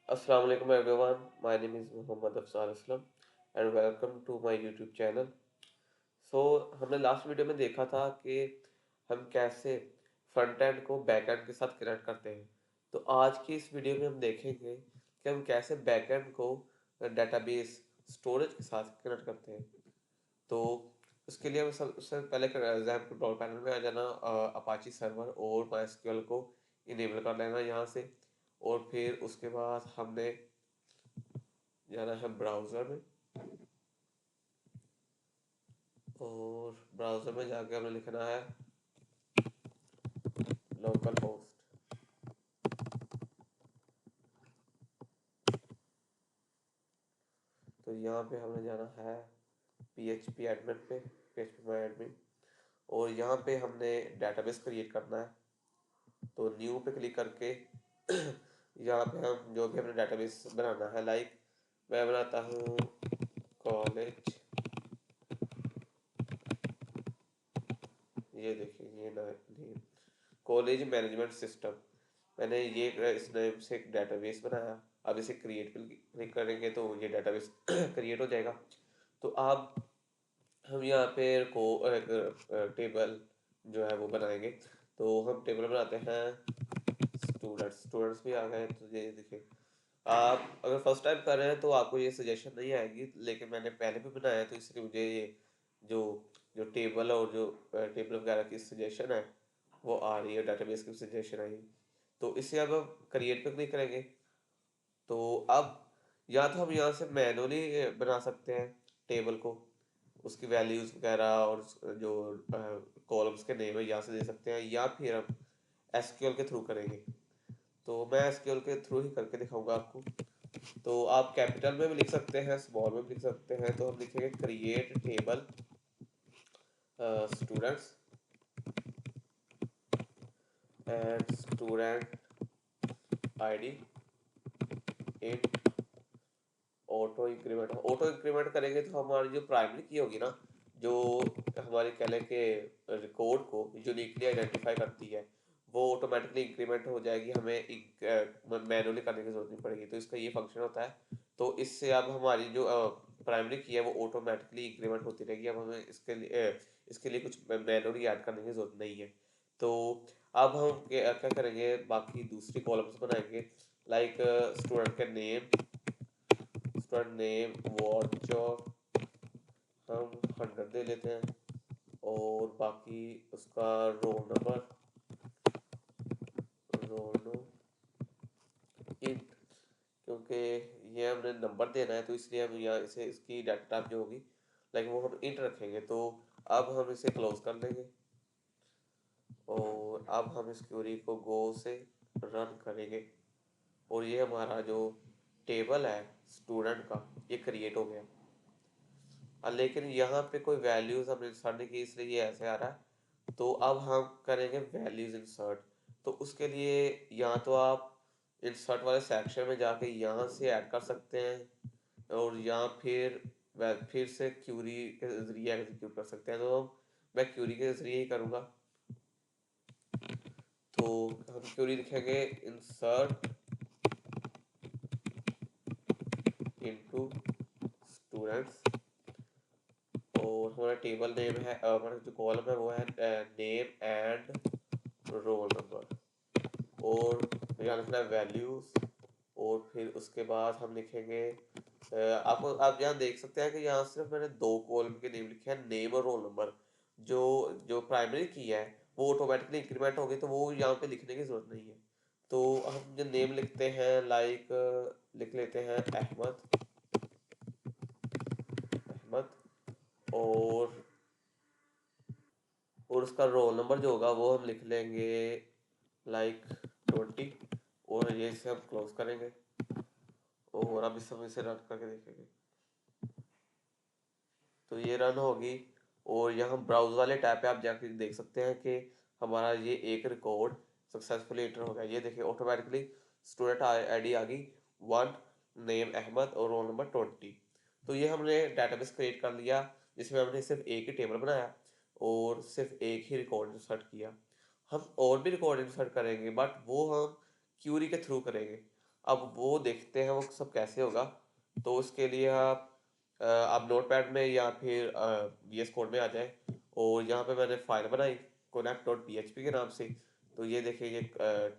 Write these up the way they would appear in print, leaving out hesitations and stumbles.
Assalamu alaikum everyone. My name is Muhammad Afsar Aslam and welcome to my YouTube channel. हमने last video में देखा था कि हम कैसे फ्रंट एंड को बैक एंड के साथ कनेक्ट करते हैं। तो आज की इस वीडियो में हम देखेंगे कि हम कैसे बैक एंड को डेटाबेस स्टोरेज के साथ कनेक्ट करते हैं। तो उसके लिए हम सबसे पहले एग्जाम कंट्रोल पैनल में आ जाना, अपाची सर्वर और माइस्क्यूएल को इनेबल कर लेना यहाँ से। और फिर उसके बाद हमने जाना है ब्राउज़र में, और ब्राउज़र में जाके हमें लिखना है लोकल होस्ट। तो यहाँ पे हमने जाना है PHP एडमिन पे, PHP माई एडमिन, और यहाँ पे हमने डेटाबेस क्रिएट करना है। तो न्यू पे क्लिक करके यहाँ पे हम जो भी हमने डेटाबेस बनाना है, लाइक मैं बनाता हूँ कॉलेज, ये देखिए ये नेम कॉलेज मैनेजमेंट सिस्टम। मैंने ये इस नेम से एक डेटाबेस बनाया। अब इसे क्रिएट पे क्लिक करेंगे तो ये डेटाबेस क्रिएट हो जाएगा। तो अब हम यहाँ पे को एक टेबल जो है वो बनाएंगे। तो हम टेबल बनाते हैं स्टूडेंट्स भी आ गए। तो ये देखिए, आप अगर फर्स्ट टाइम कर रहे हैं तो आपको ये सजेशन नहीं आएगी, लेकिन मैंने पहले भी बनाया है तो इसलिए मुझे ये जो जो टेबल और जो टेबल वगैरह की सजेशन है वो आ रही है, डेटाबेस की सजेशन आई। तो इसे अब हम क्रिएट पे क्लिक करेंगे। तो अब या तो हम यहाँ से मैनुअली बना सकते हैं टेबल को, उसकी वैल्यूज़ वगैरह और जो कॉलम्स के नेम है यहाँ से दे सकते हैं, या फिर हम एसक्यूएल के थ्रू करेंगे। तो मैं एसक्यूएल के थ्रू ही करके दिखाऊंगा आपको। तो आप कैपिटल में भी लिख सकते हैं, स्मॉल में भी लिख सकते हैं। तो हम लिखेंगे create table students and student ID in auto increment करेंगे तो हमारी जो प्राइमरी की होगी ना, जो हमारे कह लें कि रिकॉर्ड को यूनिकली आइडेंटिफाई करती है, वो ऑटोमेटिकली इंक्रीमेंट हो जाएगी। हमें मैनुअली करने की जरूरत नहीं पड़ेगी। तो इसका ये फंक्शन होता है। तो इससे अब हमारी जो प्राइमरी की है वो ऑटोमेटिकली इंक्रीमेंट होती रहेगी। अब हमें इसके लिए कुछ मैनुअली ऐड करने की जरूरत नहीं है। तो अब हम क्या करेंगे, बाकी दूसरी कॉलम्स बनाएंगे, लाइक स्टूडेंट का नेम, स्टूडेंट नेम वॉचर हम 100 दे लेते हैं, और बाकी उसका roll number, roll no int, क्योंकि ये हमने नंबर देना है तो इसलिए हम यहाँ इसे इसकी डाटा टाइप जो होगी लाइक वो हम इंट रखेंगे। तो अब हम इसे क्लोज कर देंगे, और अब हम इस क्वेरी को गो से रन करेंगे, और ये हमारा जो टेबल है स्टूडेंट का ये क्रिएट हो गया। लेकिन यहाँ पे कोई वैल्यूज हम इंसर्ट नहीं की, इसलिए ये ऐसे आ रहा है। तो अब हम करेंगे वैल्यूज इंसर्ट। तो उसके लिए यहाँ तो आप इंसर्ट वाले सेक्शन में जाके यहाँ से ऐड कर सकते हैं, और यहाँ फिर से क्यूरी के जरिए एग्जीक्यूट कर सकते हैं। तो मैं क्यूरी के जरिए ही करूँगा। तो हम क्यूरी लिखेंगे इंसर्ट इनटू स्टूडेंट्स, और हमारा टेबल नेम है, हमारा जो कॉलम है वो है नेम एंड रोल नंबर, और यहाँ लिखना है वैल्यूज। और फिर उसके बाद हम लिखेंगे आपको आप यहाँ देख सकते हैं कि यहाँ सिर्फ मैंने दो कॉलम के नेम लिखे हैं, नेम और रोल नंबर। जो जो प्राइमरी की है वो ऑटोमेटिकली इंक्रीमेंट होगी, तो वो यहाँ पे लिखने की जरूरत नहीं है। तो हम जो नेम लिखते हैं, लाइक लिख लेते हैं अहमद, अहमद, और उसका रोल नंबर जो होगा वो हम लिख लेंगे लाइक 20, और ये इसे हम क्लोज करेंगे, और अब इस समय इसे रन करके देखेंगे। तो ये रन होगी, और यहाँ ब्राउज वाले टैब पे आप जाकर देख सकते हैं कि हमारा ये एक रिकॉर्ड सक्सेसफुली एंटर हो गया। ये देखिए ऑटोमेटिकली स्टूडेंट आईडी आ गई 1, नेम अहमद और रोल नंबर 20। तो ये हमने डेटाबेस क्रिएट कर लिया जिसमें हमने सिर्फ एक ही टेबल बनाया और सिर्फ एक ही रिकॉर्ड इंसर्ट किया। हम और भी रिकॉर्ड इंसर्ट करेंगे, बट वो हम क्यूरी के थ्रू करेंगे। अब वो देखते हैं वो सब कैसे होगा। तो उसके लिए आप नोटपैड में या फिर VS कोड में आ जाए, और यहाँ पे मैंने फाइल बनाई connect.php के नाम से। तो ये देखिए, ये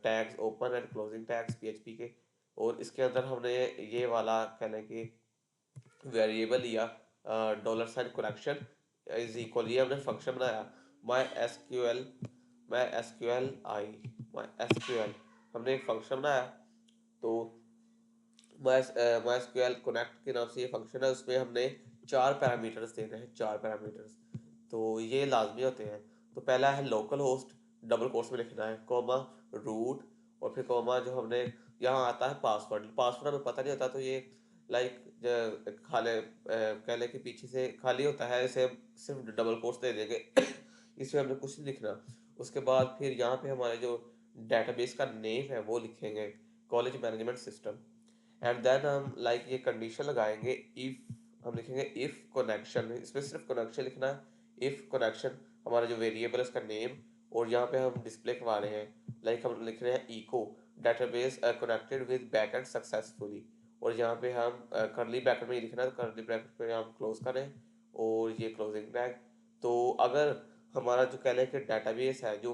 tags, open and closing tags PHP के, और इसके अंदर हमने ये वाला कहना है कि वेरिएबल लिया $कनेक्शन इज इक्वल, ये हमने फंक्शन बनाया माई एसक्यूएल हमने एक फंक्शन बनाया। तो MySQL कनेक्ट के नाम से ये फंक्शन है, उसमें हमने 4 पैरामीटर्स देने हैं, 4 पैरामीटर्स। तो ये लाजमी होते हैं। तो पहला है लोकल होस्ट, डबल कोट्स में लिखना है, कॉमा रूट, और फिर कॉमा जो हमने यहाँ आता है पासवर्ड। पासवर्ड हमें पता नहीं होता, तो ये लाइक खाले कह लें कि पीछे से खाली होता है, इसे सिर्फ डबल कोट्स दे देंगे इसमें हमने कुछ नहीं लिखना। उसके बाद फिर यहाँ पे हमारे जो डेटाबेस का नेम है वो लिखेंगे, college management system. And then हम लाइक ये कंडीशन लगाएंगे, इफ हम लिखेंगे इफ कनेक्शन, इसमें सिर्फ कनेक्शन लिखना है। इफ कनेक्शन हमारा जो वेरिएबल है उसका नेम, और यहाँ पे हम डिस्प्ले करवा रहे हैं, लाइक हम लिख रहे हैं echo database connected with backend successfully, और यहाँ पे हम करली ब्रैकेट में ही लिखना है, तो करली ब्रैकेट में हम क्लोज करें और ये क्लोजिंग ब्रैकेट। तो अगर हमारा जो कह लें कि डेटाबेस है जो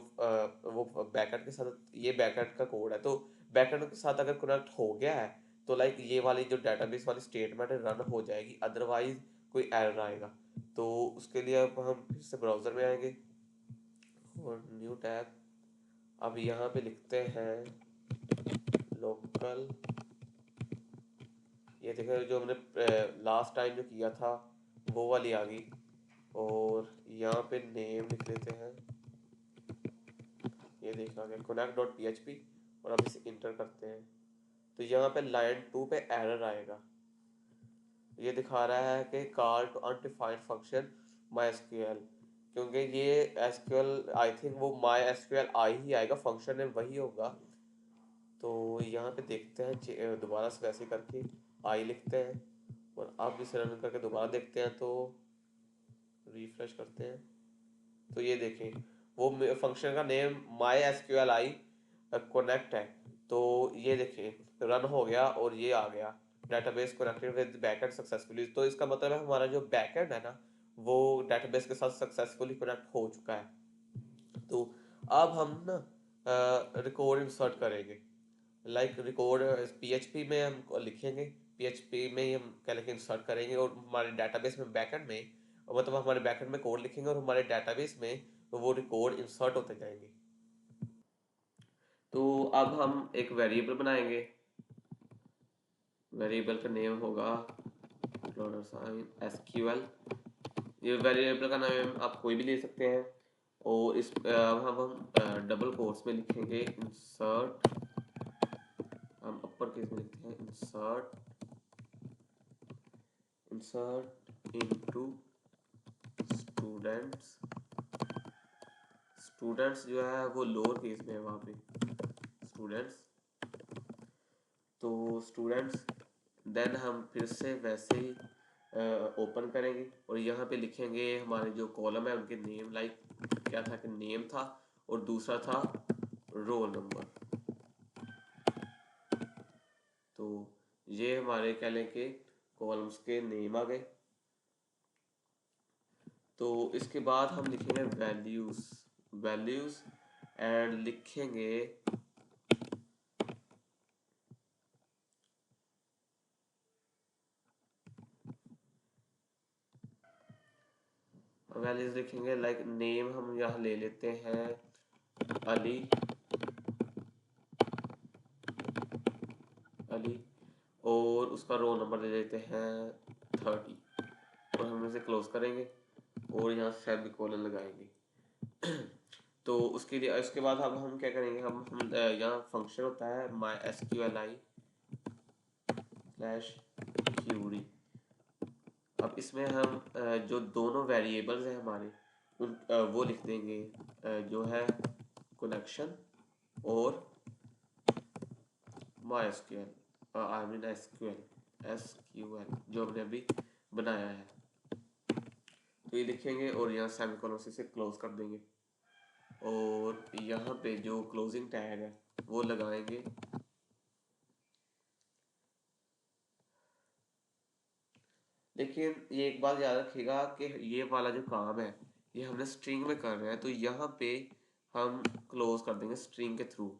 वो बैकएंड के साथ, ये बैकएंड का कोड है, तो बैकएंड के साथ अगर कनेक्ट हो गया है तो लाइक ये वाली जो डेटाबेस वाली स्टेटमेंट रन हो जाएगी, अदरवाइज कोई एरर आएगा। तो उसके लिए अब हम फिर से ब्राउज़र में आएंगे और न्यू टैब, अब यहाँ पे लिखते हैं लोकल, ये देखो जो हमने लास्ट टाइम जो किया था वो वाली आ गई, और यहाँ पे नेम लिख लेते हैं, ये देखा गया connect.php, और अब इसे इंटर करते हैं। तो यहाँ पे लाइन 2 पे एरर आएगा, ये दिखा रहा है कि call to undefined function MySQL, क्योंकि ये SQL आई थिंक वो MySQL आई ही आएगा, फंक्शन में वही होगा। तो यहाँ पे देखते हैं दोबारा से वैसे करके आई लिखते हैं, और अब इसे रन करके दोबारा देखते हैं, तो रिफ्रेश करते हैं। तो ये देखें वो फंक्शन का नेम MySQL आई कनेक्ट है। तो ये देखें रन हो गया और ये आ गया database connected with backend successfully. तो इसका मतलब है हमारा जो बैकएंड है ना वो डेटाबेस के साथ सक्सेसफुली कनेक्ट हो चुका है। तो अब हम ना रिकॉर्ड इंसर्ट करेंगे, लाइक रिकॉर्ड PHP में हम लिखेंगे, PHP में ही हम क्या लिखेंगे इंसर्ट करेंगे, और हमारे डेटाबेस में बैकएंड में, मतलब हमारे बैकएंड में कोड लिखेंगे और हमारे डेटाबेस में तो वो रिकॉर्ड इंसर्ट होते जाएंगे। तो अब हम एक वेरिएबल बनाएंगे, वेरिएबल का नेम होगा $SQL। ये वेरिएबल का नाम आप कोई भी ले सकते हैं, और इस अब हम डबल कोट्स में लिखेंगे इंसर्ट, हम अपर केस में लिखते हैं इंसर्ट इनटू स्टूडेंट्स। स्टूडेंट्स जो है वो लोअर केस में है वहाँ पे स्टूडेंट्स। तो स्टूडेंट्स देन हम फिर से वैसे ही ओपन करेंगे, और यहाँ पे लिखेंगे हमारे जो कॉलम है उनके नेम, लाइक क्या था कि नेम था और दूसरा था रोल नंबर। तो ये हमारे कह लें कि कॉलम्स के नेम आ गए। तो इसके बाद हम लिखेंगे वैल्यूज एंड लिखेंगे वैल्यूज लिखेंगे लाइक नेम हम यहाँ ले लेते हैं अली, और उसका रोल नंबर ले लेते हैं 30, और हम इसे क्लोज करेंगे और यहाँ सेमीकोलन लगाएंगे। तो उसके लिए इसके बाद अब हम क्या करेंगे, हम यहाँ फंक्शन होता है MySQLi/query। अब इसमें हम जो दोनों वेरिएबल्स हैं हमारे उन वो लिख देंगे, जो है कनेक्शन और MySQL आई मीन SQL जो हमने अभी बनाया है। तो ये लिखेंगे और यहाँ सेमीकोलन से क्लोज कर देंगे, और यहाँ पे जो क्लोजिंग टैग है वो लगाएंगे लेकिन ये एक बात याद रखिएगा कि ये वाला जो काम है ये हमने स्ट्रिंग में कर रहे हैं, तो यहाँ पे हम क्लोज कर देंगे स्ट्रिंग के थ्रू।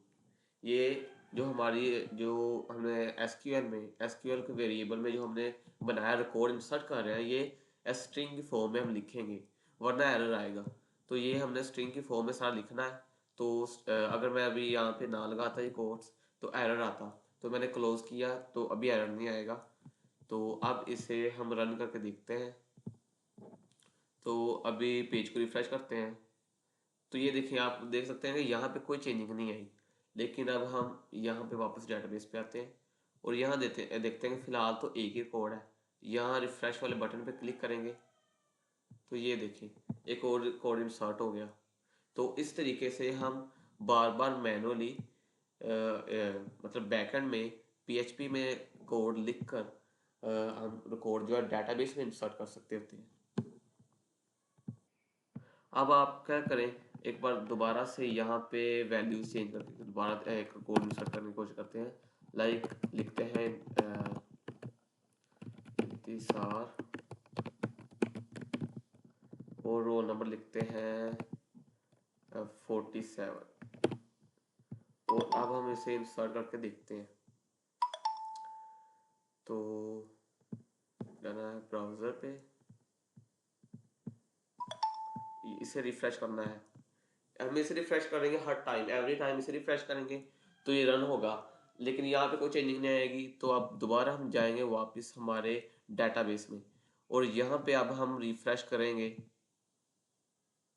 ये जो हमारी जो हमने एसक्यूएल में एसक्यूएल के वेरिएबल में जो हमने बनाया रिकॉर्ड इंसर्ट कर रहे हैं, ये स्ट्रिंग की फॉर्म में हम लिखेंगे, वरना एरर आएगा। तो ये हमने स्ट्रिंग की फॉर्म में सारा लिखना है। तो अगर मैं अभी यहाँ पे ना लगाता ये कोड्स तो एरर आता, तो मैंने क्लोज किया तो अभी एरर नहीं आएगा। तो अब इसे हम रन करके देखते हैं। तो अभी पेज को रिफ्रेश करते हैं, तो ये देखिए आप देख सकते हैं कि यहाँ पे कोई चेंजिंग नहीं आई। लेकिन अब हम यहाँ पे वापस डेटाबेस पे आते हैं और यहाँ देखते हैं कि फ़िलहाल तो एक ही कोड है। यहाँ रिफ्रेश वाले बटन पे क्लिक करेंगे तो ये देखिए एक और कोड इंसर्ट हो गया। तो इस तरीके से हम बार बार मैनुअली मतलब बैकएंड में पीएचपी में कोड लिख कर हम कोड जो है डेटाबेस में इंसर्ट कर सकते होते हैं। अब आप क्या करें, एक बार दोबारा से यहाँ पे वैल्यूज चेंज करके दोबारा एक कोड इंसर्ट करने की कोशिश करते हैं। लाइक लिखते हैं इंतजार और रोल नंबर लिखते हैं 47 और अब हम इसे इंसर्ट करके देखते हैं। तो जाना है ब्राउज़र पे, इसे रिफ्रेश करना है। हम इसे रिफ्रेश करेंगे हर टाइम, एवरी टाइम इसे रिफ्रेश करेंगे तो ये रन होगा, लेकिन यहाँ पे कोई चेंजिंग नहीं आएगी। तो अब दोबारा हम जाएंगे वापस हमारे डेटाबेस में और यहाँ पे अब हम रिफ्रेश करेंगे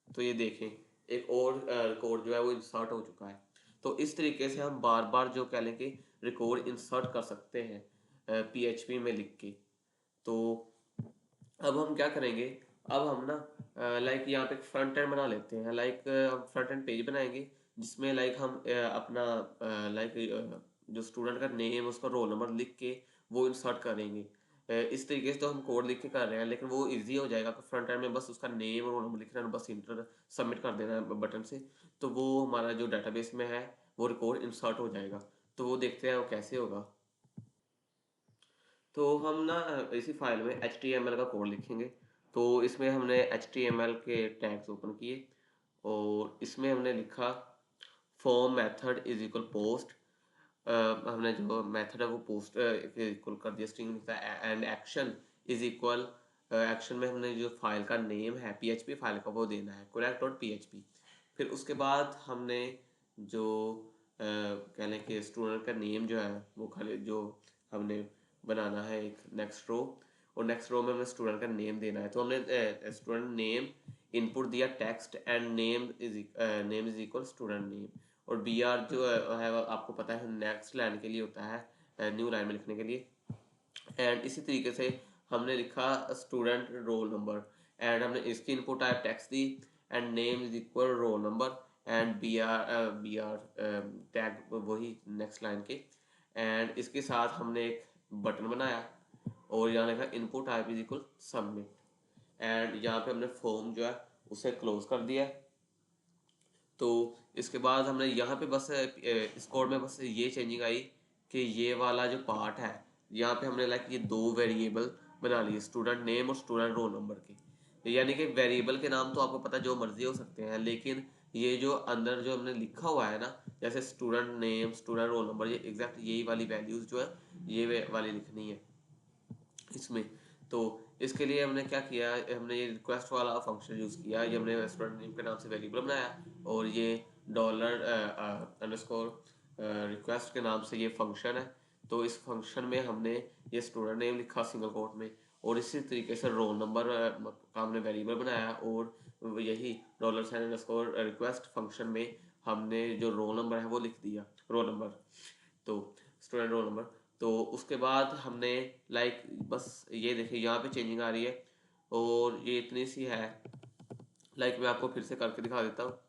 तो ये देखें एक और रिकॉर्ड जो है वो इंसर्ट हो चुका है। तो इस तरीके से हम बार बार जो कह लें कि रिकॉर्ड इंसर्ट कर सकते हैं पीएचपी में लिख के। तो अब हम क्या करेंगे, अब हम ना लाइक यहाँ पे फ्रंट एंड बना लेते हैं। लाइक हम फ्रंट एंड पेज बनाएंगे जिसमें लाइक हम अपना लाइक जो स्टूडेंट का नेम उसका रोल नंबर लिख के वो इंसर्ट करेंगे। इस तरीके से तो हम कोड लिख के कर रहे हैं, लेकिन वो इजी हो जाएगा। फ्रंट एंड में बस उसका नेम और रोल नंबर लिखना है, बस इंटर सबमिट कर देना है बटन से, तो वो हमारा जो डाटाबेस में है वो रिकॉर्ड इंसर्ट हो जाएगा। तो वो देखते हैं वो कैसे होगा। तो हम ना इसी फाइल में HTML का कोड लिखेंगे। तो इसमें हमने HTML के टैग्स ओपन किए और इसमें हमने लिखा form method is equal post. हमने जो मेथड है वो पोस्ट इक्वल कर दिया, स्ट्रिंग लिखा है and action is equal action में हमने जो फाइल का नेम है PHP फाइल का वो देना है correct.php। फिर उसके बाद हमने जो कह लें कि स्टूडेंट का नेम जो है वो खाली जो हमने बनाना है एक नेक्स्ट रो, और नेक्स्ट रो में हमें स्टूडेंट का नेम देना है। तो हमने स्टूडेंट नेम इनपुट दिया text and name is equal student name, और बी आर जो है आपको पता है नेक्स्ट लाइन के लिए होता है, न्यू लाइन में लिखने के लिए। एंड इसी तरीके से हमने लिखा स्टूडेंट रोल नंबर एंड हमने इसकी इनपुट टाइप टेक्स्ट दी and name is equal roll number and B R tag वही नेक्स्ट लाइन के। एंड इसके साथ हमने एक बटन बनाया और यहाँ लिखा input type is equal submit and यहाँ पे हमने फॉर्म जो है उसे क्लोज कर दिया। तो इसके बाद हमने यहाँ पे बस इस कोड में बस ये चेंजिंग आई कि ये वाला जो पार्ट है यहाँ पे हमने लाइक ये दो वेरिएबल बना लिए, स्टूडेंट नेम और स्टूडेंट रोल नंबर के। यानी कि वेरिएबल के नाम तो आपको पता जो मर्जी हो सकते हैं, लेकिन ये जो अंदर जो हमने लिखा हुआ है ना, जैसे student name student roll number, ये एग्जैक्ट यही वाली वैल्यूज जो है ये वाली लिखनी है इसमें। तो इसके लिए हमने क्या किया, हमने ये रिक्वेस्ट वाला फंक्शन यूज़ किया। ये हमने स्टूडेंट नेम के नाम से वेरिएबल बनाया और ये डॉलर अंडरस्कोर रिक्वेस्ट के नाम से ये फंक्शन है। तो इस फंक्शन में हमने ये स्टूडेंट नेम लिखा सिंगल कोट में, और इसी तरीके से रोल नंबर का हमने वेरिएबल बनाया, और यही dollar sign underscore request function में हमने जो रोल नंबर है वो लिख दिया, रोल नंबर, तो स्टूडेंट रोल नंबर। तो उसके बाद हमने लाइक बस ये देखिए यहाँ पे चेंजिंग आ रही है और ये इतनी सी है। लाइक मैं आपको फिर से करके दिखा देता हूँ।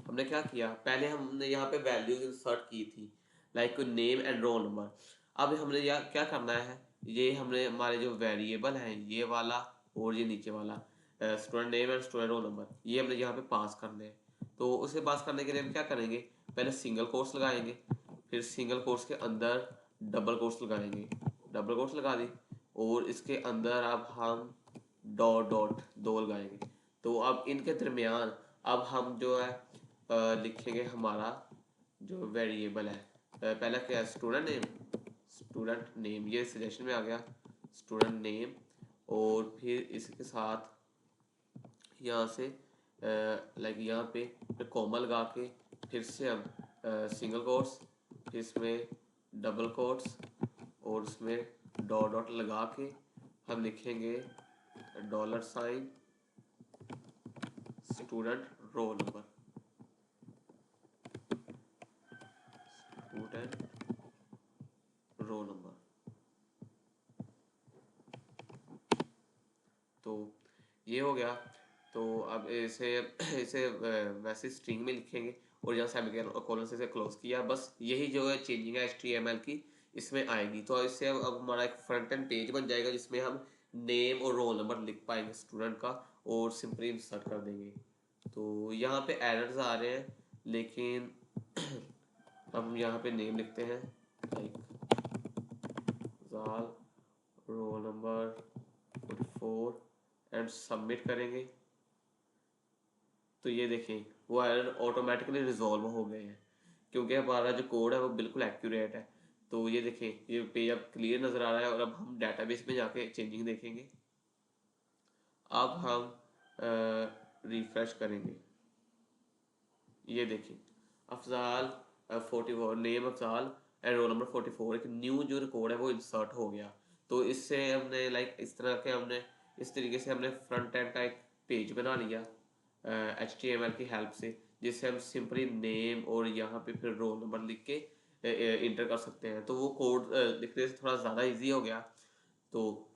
हमने क्या किया, पहले हमने यहाँ पे वैल्यूज इंसर्ट की थी like name and roll number. अब हमने यहाँ क्या करना है, ये हमने हमारे जो वेरिएबल हैं ये वाला और ये नीचे वाला student name and student roll number, ये हमने यहाँ पे पास करने हैं। तो उसे पास करने के लिए हम क्या करेंगे, पहले सिंगल कोट्स लगाएंगे, फिर सिंगल कोट्स के अंदर डबल कोट्स लगाएंगे, डबल कोट्स लगा दी, और इसके अंदर अब हम डॉट डॉट दो लगाएंगे। तो अब इनके दरमियान अब हम जो है लिखेंगे हमारा जो वेरिएबल है। पहला क्या है, स्टूडेंट नेम। स्टूडेंट नेम ये सजेशन में आ गया, स्टूडेंट नेम। और फिर इसके साथ यहाँ से लाइक यहाँ पे कॉमा लगा के फिर से हम सिंगल कोट्स, फिर इसमें डबल कोट्स और उसमें डॉट डॉट लगा के हम लिखेंगे $, student roll number, student roll number. तो ये हो गया। तो अब इसे इसे वैसे स्ट्रिंग में लिखेंगे और यहाँ सेमीकोलन से क्लोज किया। बस यही जो है चेंजिंग है HTML की इसमें आएगी। तो इससे अब हमारा एक फ्रंट एंड पेज बन जाएगा जिसमें हम नेम और रोल नंबर लिख पाएंगे स्टूडेंट का और सिंपली इंसर्ट कर देंगे। तो यहाँ पे एरर्स आ रहे हैं, लेकिन हम यहाँ पे नेम लिखते हैं लाइक जाल रोल नंबर 44 एंड सबमिट करेंगे। तो ये देखें वो एरर ऑटोमेटिकली रिजॉल्व हो गए हैं क्योंकि हमारा जो कोड है वो बिल्कुल एक्यूरेट है। तो ये देखें ये पेज अब क्लियर नज़र आ रहा है। और अब हम डेटाबेस में जाके चेंजिंग देखेंगे। अब हम रिफ्रेश करेंगे, ये देखें Afzal 44 name Afzal and roll number 44 एक न्यू जो रिकॉर्ड है वो इंसर्ट हो गया। तो इससे हमने लाइक इस तरह के हमने इस तरीके से हमने फ्रंट एंड का एक पेज बना लिया HTML की हेल्प से, जिससे हम सिंपली नेम और यहाँ पे फिर रोल नंबर लिख के इंटर कर सकते हैं। तो वो कोड लिखने से थोड़ा ज़्यादा इजी हो गया। तो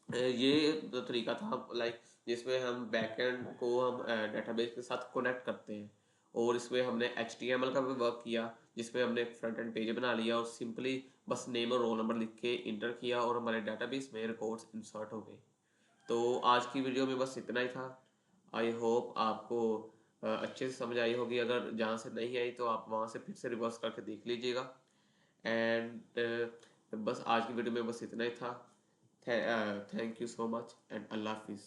ये जो तरीका था लाइक जिसमें हम बैकएंड को हम डेटाबेस के साथ कनेक्ट करते हैं। और इसमें हमने HTML का भी वर्क किया जिसमें हमने फ्रंट एंड पेज बना लिया और सिंपली बस नेम और रोल नंबर लिख के इंटर किया और हमारे डेटाबेस में रिकॉर्ड्स इंसर्ट हो गए। तो आज की वीडियो में बस इतना ही था। आई होप आपको अच्छे से समझ आई होगी। अगर जहाँ से नहीं आई तो आप वहाँ से फिर से रिवर्स करके देख लीजिएगा। एंड बस आज की वीडियो में बस इतना ही था। Thank you so much and अल्लाह हाफिज़।